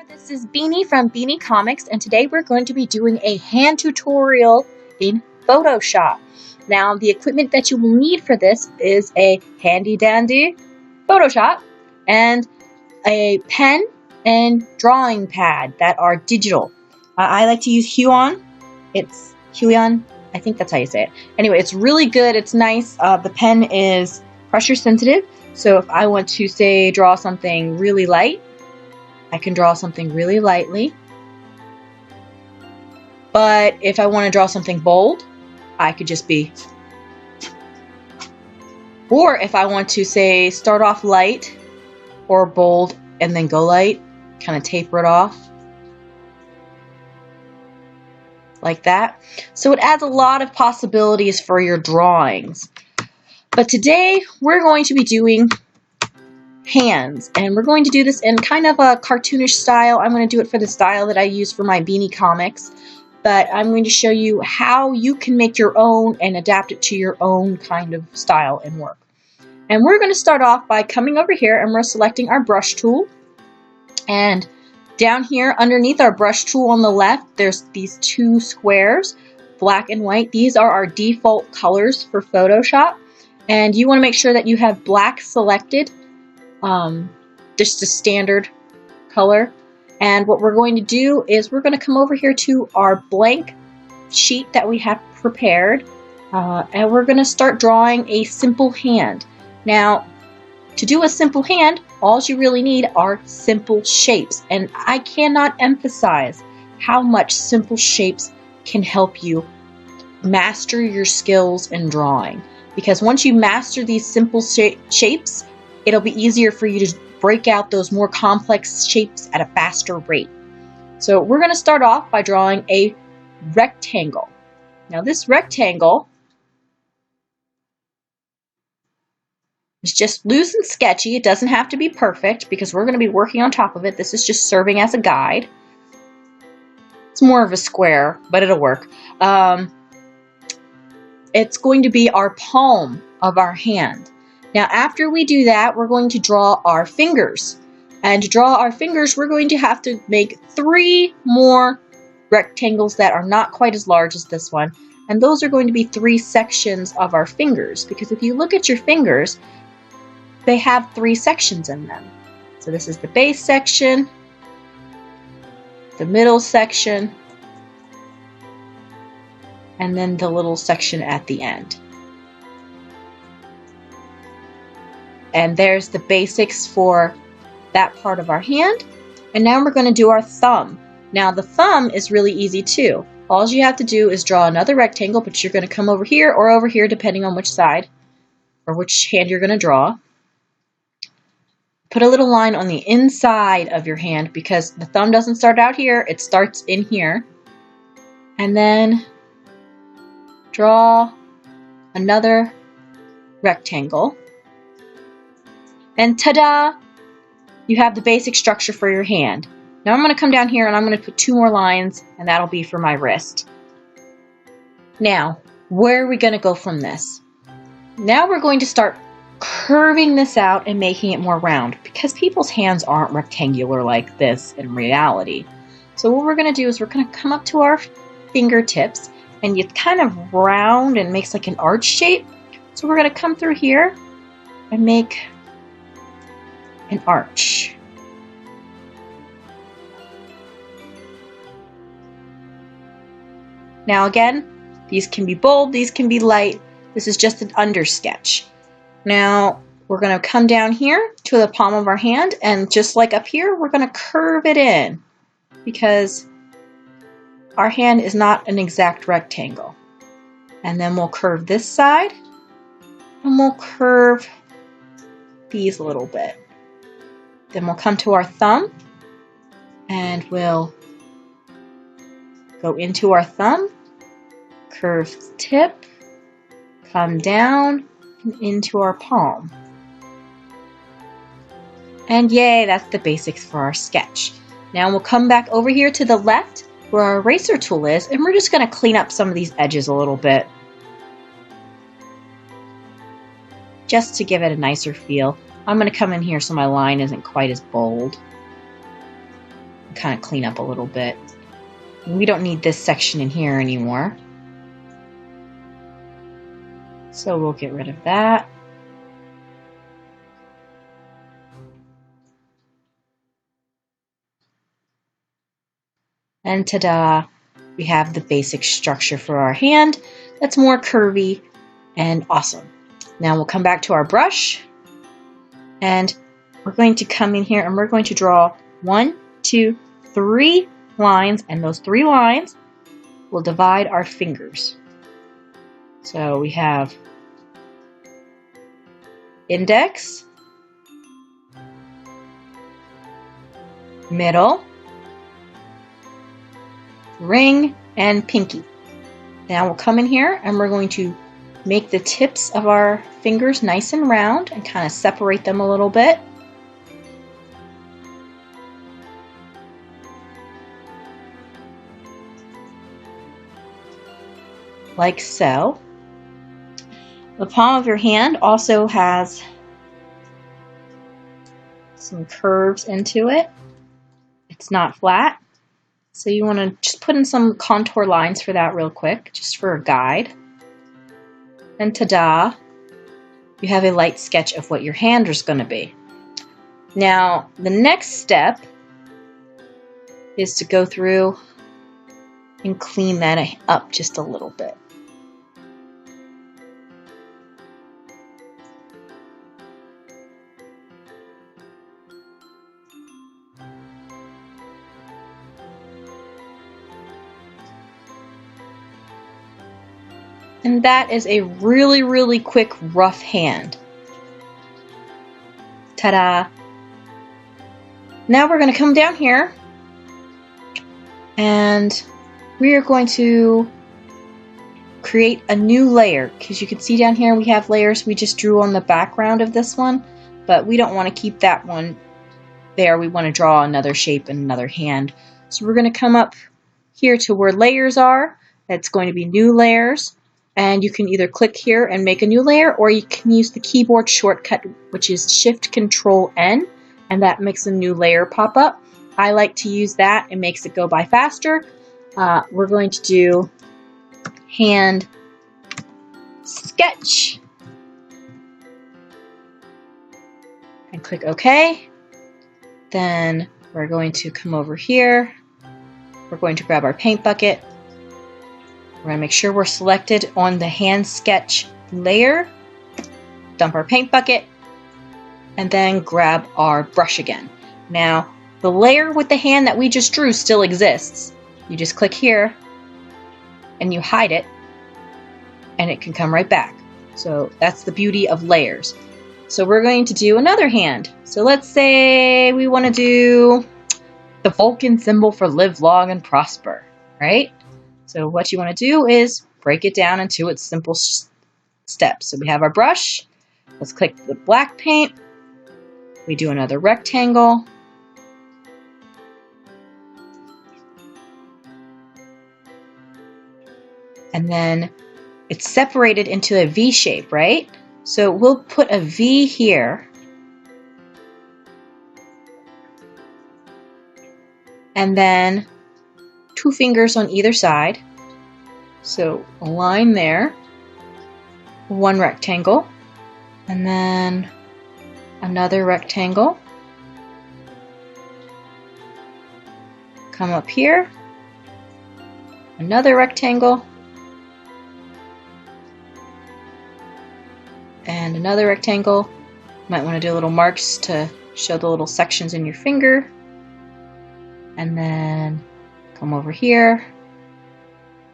This is Beanie from Beanie Comics, and today we're going to be doing a hand tutorial in Photoshop. Now, the equipment that you will need for this is a handy-dandy Photoshop and a pen and drawing pad that are digital. I like to use Huion. It's Huion. I think that's how you say it. Anyway, it's really good. It's nice. The pen is pressure sensitive, so if I want to, say, draw something really light, I can draw something really lightly. But if I want to draw something bold, I could just be... Or if I want to, say, start off light or bold and then go light, kind of taper it off. Like that. So it adds a lot of possibilities for your drawings. But today we're going to be doing hands, and we're going to do this in kind of a cartoonish style. I'm going to do it for the style that I use for my Beanie Comics, but I'm going to show you how you can make your own and adapt it to your own kind of style and work. And we're going to start off by coming over here and we're selecting our brush tool, and down here underneath our brush tool on the left there's these two squares, black and white. These are our default colors for Photoshop, and you want to make sure that you have black selected, just a standard color. And what we're going to do is we're going to come over here to our blank sheet that we have prepared, and we're going to start drawing a simple hand. Now, to do a simple hand, all you really need are simple shapes, and I cannot emphasize how much simple shapes can help you master your skills in drawing, because once you master these simple shapes, it'll be easier for you to break out those more complex shapes at a faster rate. So we're going to start off by drawing a rectangle. Now this rectangle is just loose and sketchy. It doesn't have to be perfect because we're going to be working on top of it. This is just serving as a guide. It's more of a square, but it'll work. It's going to be our palm of our hand. Now after we do that, we're going to draw our fingers. And to draw our fingers, we're going to have to make 3 more rectangles that are not quite as large as this one. And those are going to be 3 sections of our fingers, because if you look at your fingers, they have 3 sections in them. So this is the base section, the middle section, and then the little section at the end. And there's the basics for that part of our hand. And now we're going to do our thumb. Now the thumb is really easy too. All you have to do is draw another rectangle, but you're going to come over here or over here depending on which side or which hand you're going to draw. Put a little line on the inside of your hand because the thumb doesn't start out here, it starts in here. And then draw another rectangle. And ta-da! You have the basic structure for your hand. Now I'm going to come down here and I'm going to put 2 more lines, and that'll be for my wrist. Now, where are we going to go from this? Now we're going to start curving this out and making it more round, because people's hands aren't rectangular like this in reality. So what we're going to do is we're going to come up to our fingertips, and you kind of round and makes like an arch shape. So we're going to come through here and make an arch. Now again, these can be bold, these can be light. This is just an under sketch. Now we're going to come down here to the palm of our hand, and just like up here, we're going to curve it in because our hand is not an exact rectangle. And then we'll curve this side, and we'll curve these a little bit. Then we'll come to our thumb, and we'll go into our thumb, curve the tip, come down, and into our palm. And yay, that's the basics for our sketch. Now we'll come back over here to the left where our eraser tool is, and we're just going to clean up some of these edges a little bit, just to give it a nicer feel. I'm going to come in here so my line isn't quite as bold. kind of clean up a little bit. We don't need this section in here anymore. So we'll get rid of that. And ta-da! We have the basic structure for our hand that's more curvy and awesome. Now we'll come back to our brush, and we're going to come in here and we're going to draw 1, 2, 3 lines, and those 3 lines will divide our fingers. So we have index, middle, ring, and pinky. Now we'll come in here and we're going to make the tips of our fingers nice and round and kind of separate them a little bit. Like so. The palm of your hand also has some curves into it. It's not flat. So you want to just put in some contour lines for that real quick, just for a guide. And ta-da! You have a light sketch of what your hand is going to be. Now, the next step is to go through and clean that up just a little bit. And that is a really, really quick, rough hand. Ta-da! Now we're going to come down here and we are going to create a new layer, because you can see down here we have layers we just drew on the background of this one, but we don't want to keep that one there. We want to draw another shape and another hand. So we're going to come up here to where layers are. That's going to be new layers. And you can either click here and make a new layer, or you can use the keyboard shortcut, which is Shift-Control-N, and that makes a new layer pop up. I like to use that. It makes it go by faster. We're going to do hand sketch. And click OK. Then we're going to come over here. We're going to grab our paint bucket. We're going to make sure we're selected on the hand sketch layer, dump our paint bucket, and then grab our brush again. Now, the layer with the hand that we just drew still exists. You just click here and you hide it, and it can come right back. So that's the beauty of layers. So we're going to do another hand. So let's say we want to do the Vulcan symbol for live long and prosper, right? So what you want to do is break it down into its simple steps. So we have our brush. Let's click the black paint. We do another rectangle. And then it's separated into a V shape, right? So we'll put a V here. And then 2 fingers on either side. So a line there, 1 rectangle, and then another rectangle. Come up here, another rectangle, and another rectangle. Might want to do little marks to show the little sections in your finger. And then come over here,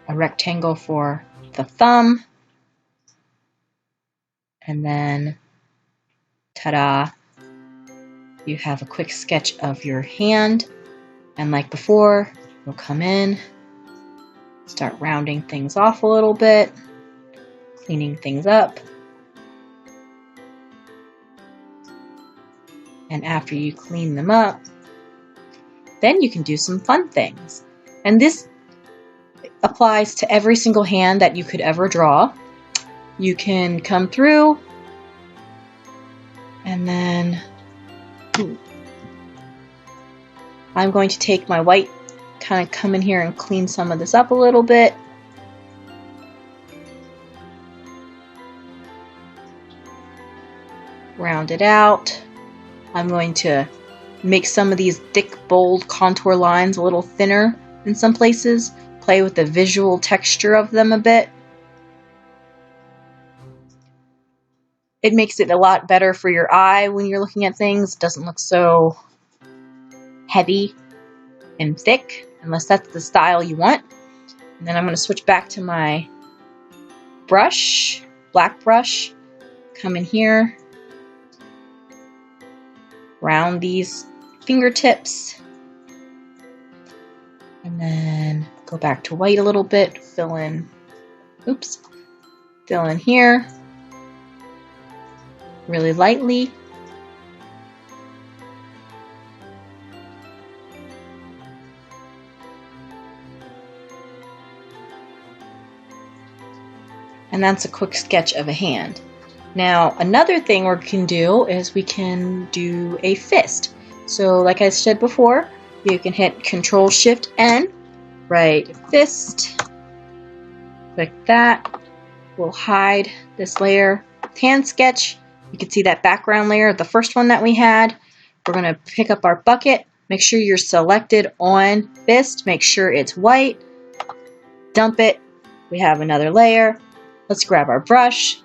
a rectangle for the thumb, and then ta-da, you have a quick sketch of your hand. And like before, you'll come in, start rounding things off a little bit, cleaning things up. And after you clean them up, then you can do some fun things. And this applies to every single hand that you could ever draw. You can come through and then I'm going to take my white, kind of come in here and clean some of this up a little bit. Round it out. I'm going to make some of these thick, bold contour lines a little thinner in some places. Play with the visual texture of them a bit. It makes it a lot better for your eye when you're looking at things. It doesn't look so heavy and thick, unless that's the style you want. And then I'm going to switch back to my brush, black brush. Come in here, round these fingertips, and then go back to white a little bit, fill in here really lightly. And that's a quick sketch of a hand. Now, another thing we can do is we can do a fist. So like I said before, you can hit Control-Shift-N, write fist, click that. We'll hide this layer. Hand sketch, you can see that background layer, the first one that we had. We're going to pick up our bucket. Make sure you're selected on fist. Make sure it's white. Dump it. We have another layer. Let's grab our brush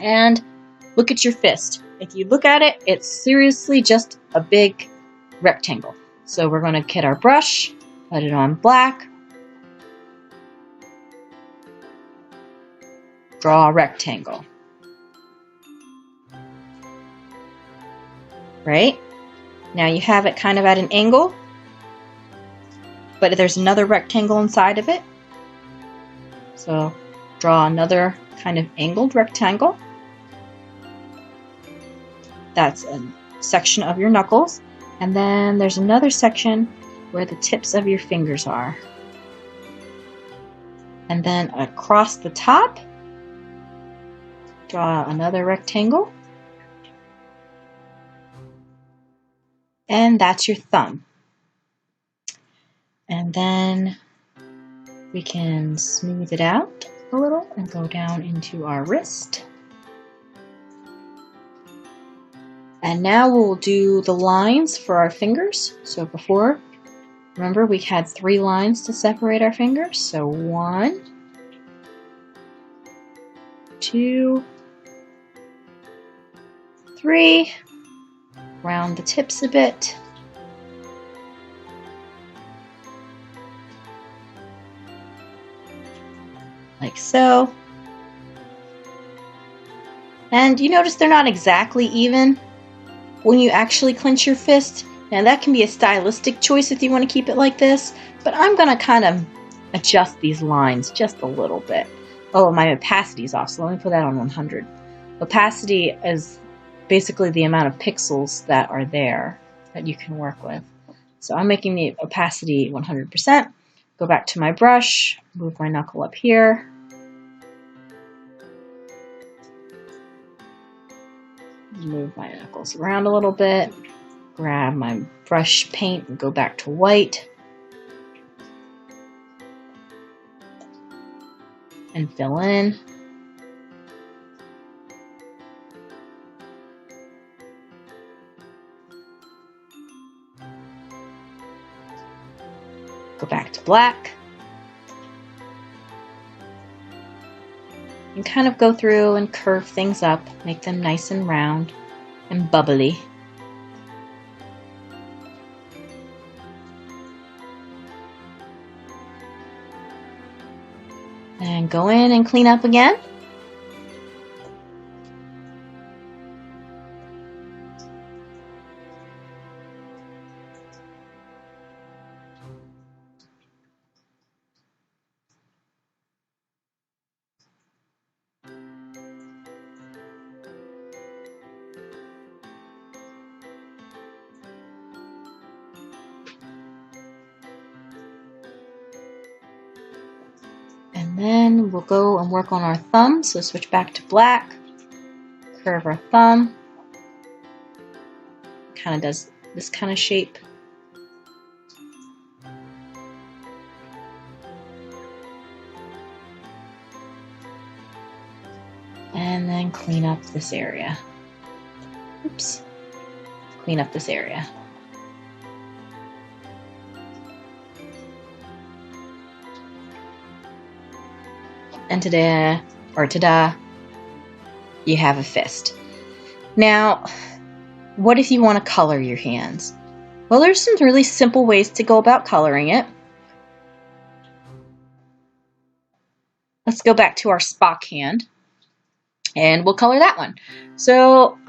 and look at your fist. If you look at it, it's seriously just a big rectangle. So we're going to get our brush, put it on black, draw a rectangle. Right? Now you have it kind of at an angle, but there's another rectangle inside of it. So draw another kind of angled rectangle. That's a section of your knuckles. And then there's another section where the tips of your fingers are. And then across the top, draw another rectangle. And that's your thumb. And then we can smooth it out a little and go down into our wrist. And now we'll do the lines for our fingers. So before, remember we had 3 lines to separate our fingers. So 1, 2, 3. Round the tips a bit. Like so. And you notice they're not exactly even when you actually clench your fist. Now that can be a stylistic choice if you want to keep it like this, but I'm going to kind of adjust these lines just a little bit. Oh, my opacity is off, so let me put that on 100. Opacity is basically the amount of pixels that are there that you can work with. So I'm making the opacity 100%. Go back to my brush, move my knuckle up here. Move my knuckles around a little bit. Grab my brush paint and go back to white. And fill in. Go back to black. And kind of go through and curve things up, make them nice and round and bubbly. And go in and clean up again. And then we'll go and work on our thumb. So switch back to black, curve our thumb. Kind of does this kind of shape. and clean up this area. Oops. Clean up this area. And ta-da, you have a fist. Now, what if you want to color your hands? Well, there's some really simple ways to go about coloring it. Let's go back to our Spock hand, and we'll color that one. So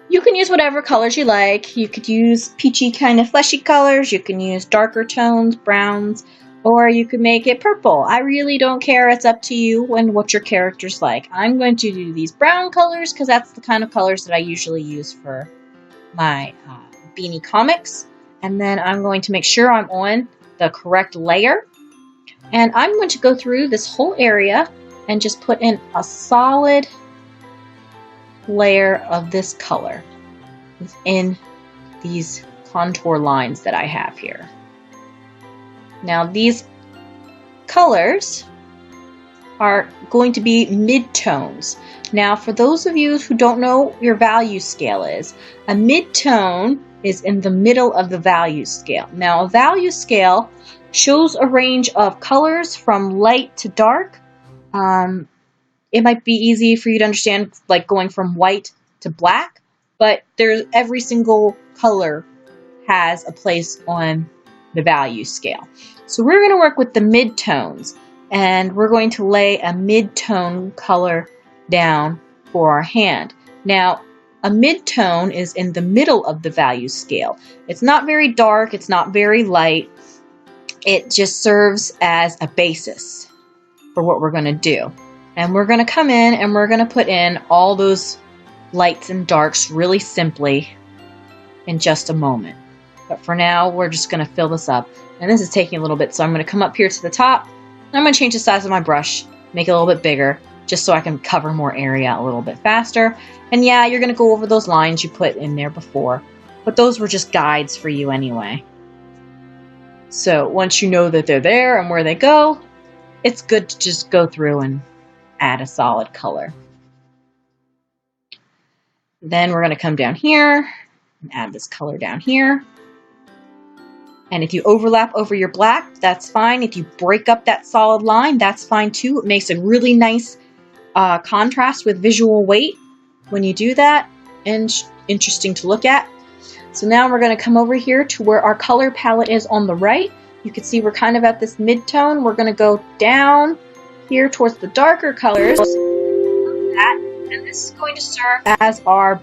you can use whatever colors you like. You could use peachy kind of fleshy colors. You can use darker tones, browns, or you could make it purple. I really don't care. It's up to you and what your character's like. I'm going to do these brown colors because that's the kind of colors that I usually use for my Beanie comics. And then I'm going to make sure I'm on the correct layer. And I'm going to go through this whole area and just put in a solid layer of this color within these contour lines that I have here. Now these colors are going to be mid-tones. Now for those of you who don't know what your value scale is, a mid-tone is in the middle of the value scale. Now a value scale shows a range of colors from light to dark. It might be easy for you to understand, like going from white to black, but every single color has a place on the value scale. So we're going to work with the mid-tones, and we're going to lay a mid-tone color down for our hand. Now, a mid-tone is in the middle of the value scale. It's not very dark, it's not very light. It just serves as a basis for what we're going to do. And we're going to come in and we're going to put in all those lights and darks really simply in just a moment. But for now, we're just going to fill this up. And this is taking a little bit, so I'm going to come up here to the top. And I'm going to change the size of my brush, make it a little bit bigger, just so I can cover more area a little bit faster. And yeah, you're going to go over those lines you put in there before. But those were just guides for you anyway. So once you know that they're there and where they go, it's good to just go through and add a solid color. Then we're going to come down here and add this color down here. And if you overlap over your black, that's fine. If you break up that solid line, that's fine too. It makes a really nice contrast with visual weight when you do that, and interesting to look at. So now we're going to come over here to where our color palette is on the right. You can see we're kind of at this mid-tone. We're going to go down here towards the darker colors. And this is going to serve as our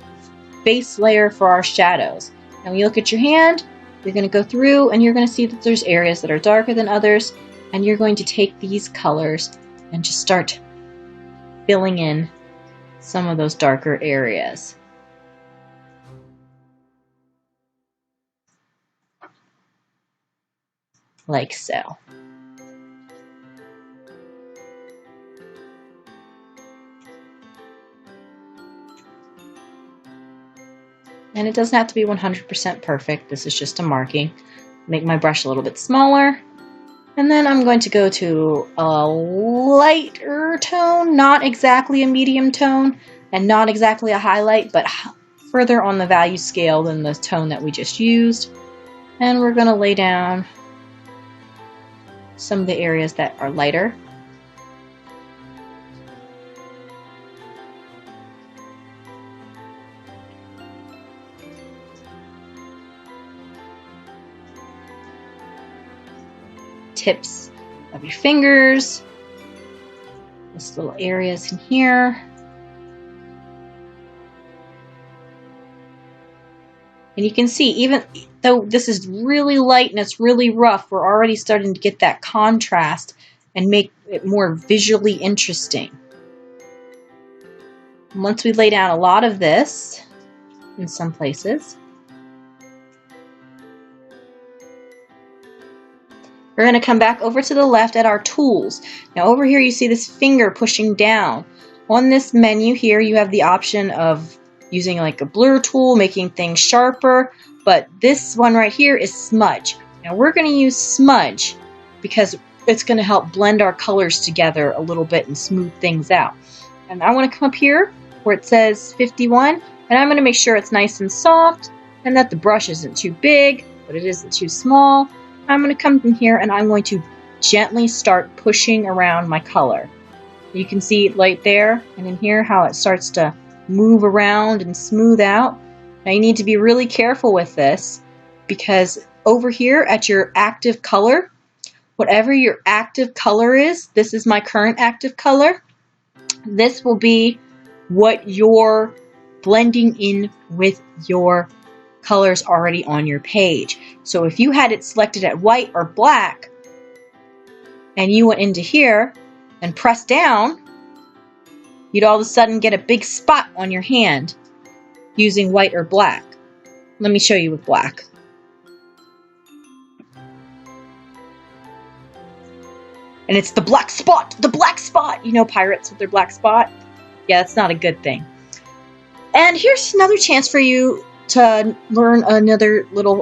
base layer for our shadows. And when you look at your hand, you're going to go through and you're going to see that there's areas that are darker than others. And you're going to take these colors and just start filling in some of those darker areas. Like so. And it doesn't have to be 100% perfect. This is just a marking. Make my brush a little bit smaller. And then I'm going to go to a lighter tone, not exactly a medium tone, and not exactly a highlight, but further on the value scale than the tone that we just used. And we're going to lay down some of the areas that are lighter. Tips of your fingers, this little areas in here. And you can see, even though this is really light and it's really rough, we're already starting to get that contrast and make it more visually interesting. And once we lay down a lot of this in some places, we're going to come back over to the left at our tools. Now over here you see this finger pushing down. On this menu here you have the option of using like a blur tool, making things sharper, but this one right here is smudge. Now we're going to use smudge because it's going to help blend our colors together a little bit and smooth things out. And I want to come up here where it says 51, and I'm going to make sure it's nice and soft and that the brush isn't too big, but it isn't too small. I'm going to come in here and I'm going to gently start pushing around my color. You can see right there and in here how it starts to move around and smooth out. Now you need to be really careful with this because over here at your active color, whatever your active color is, this is my current active color, this will be what you're blending in with your colors already on your page. So if you had it selected at white or black and you went into here and pressed down, you'd all of a sudden get a big spot on your hand using white or black. Let me show you with black. And it's the black spot, the black spot. You know pirates with their black spot? Yeah, that's not a good thing. And here's another chance for you to learn another little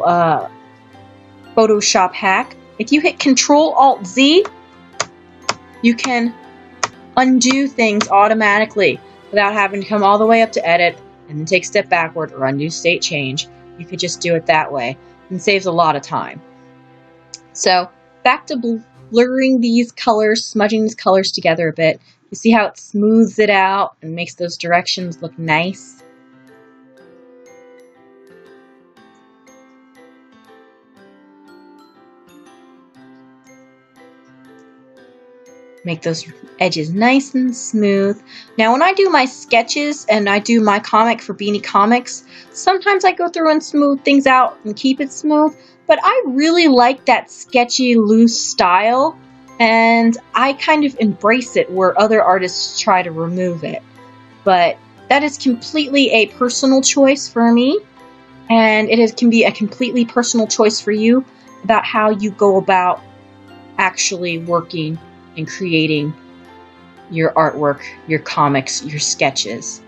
Photoshop hack. If you hit Control-Alt-Z, you can undo things automatically without having to come all the way up to edit and then take a step backward or undo state change. You could just do it that way and saves a lot of time. So back to blurring these colors, smudging these colors together a bit. You see how it smooths it out and makes those directions look nice? Make those edges nice and smooth. Now when I do my sketches and I do my comic for Beanie Comics, sometimes I go through and smooth things out and keep it smooth, but I really like that sketchy, loose style, and I kind of embrace it where other artists try to remove it. But that is completely a personal choice for me, and can be a completely personal choice for you about how you go about actually working and creating your artwork, your comics, your sketches.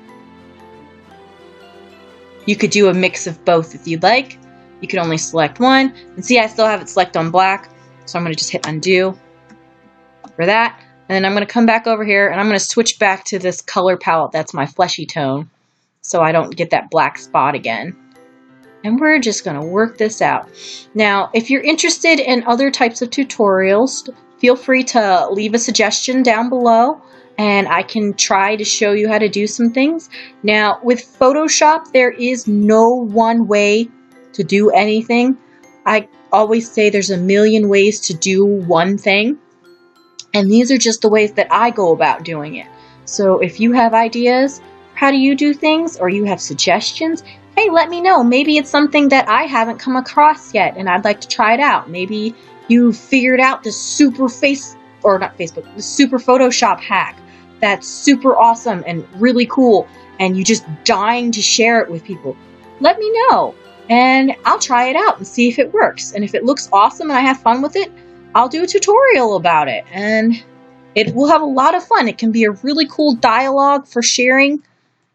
You could do a mix of both if you'd like. You could only select one. And see, I still have it select on black, so I'm going to just hit undo for that. And then I'm going to come back over here and I'm going to switch back to this color palette that's my fleshy tone so I don't get that black spot again. And we're just going to work this out. Now, if you're interested in other types of tutorials, feel free to leave a suggestion down below and I can try to show you how to do some things. Now, with Photoshop, there is no one way to do anything. I always say there's a million ways to do one thing, and these are just the ways that I go about doing it. So if you have ideas, how do you do things, or you have suggestions, hey, let me know. Maybe it's something that I haven't come across yet and I'd like to try it out. Maybe you figured out the super the super Photoshop hack that's super awesome and really cool and you just dying to share it with people. Let me know and I'll try it out and see if it works. And if it looks awesome and I have fun with it, I'll do a tutorial about it and it will have a lot of fun. It can be a really cool dialogue for sharing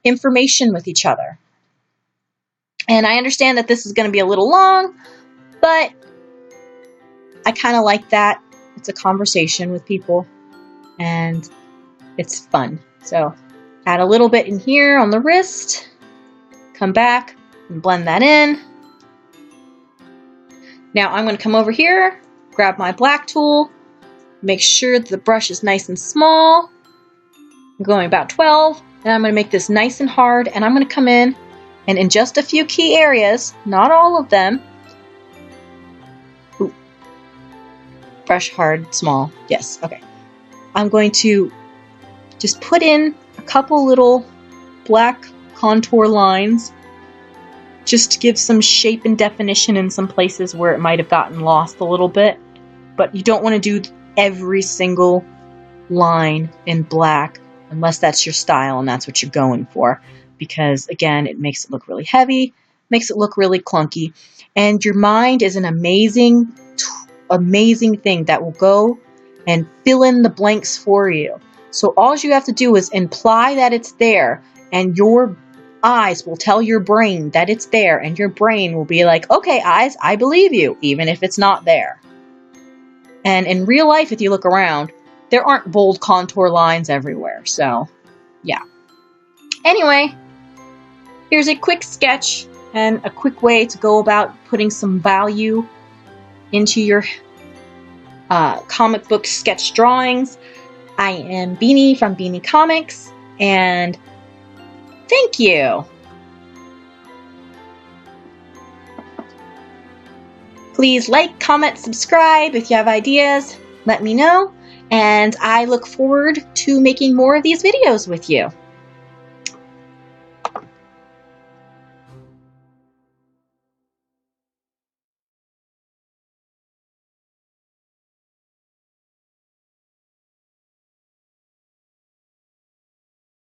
information with each other. And I understand that this is going to be a little long, but I kind of like that. It's a conversation with people and it's fun. So add a little bit in here on the wrist, come back and blend that in. Now I'm going to come over here, grab my black tool, make sure that the brush is nice and small. I'm going about 12 and I'm going to make this nice and hard and I'm going to come in and in just a few key areas, not all of them, brush hard, small, yes, okay. I'm going to just put in a couple little black contour lines just to give some shape and definition in some places where it might have gotten lost a little bit. But you don't want to do every single line in black unless that's your style and that's what you're going for. Because again, it makes it look really heavy, makes it look really clunky. And your mind is an amazing thing that will go and fill in the blanks for you. So all you have to do is imply that it's there and your eyes will tell your brain that it's there and your brain will be like, okay, eyes, I believe you, even if it's not there. And in real life, if you look around, there aren't bold contour lines everywhere. So yeah. Anyway, here's a quick sketch and a quick way to go about putting some value into your comic book sketch drawings. I am Beanie from Beanie Comics, and thank you! Please like, comment, subscribe. If you have ideas, let me know, and I look forward to making more of these videos with you.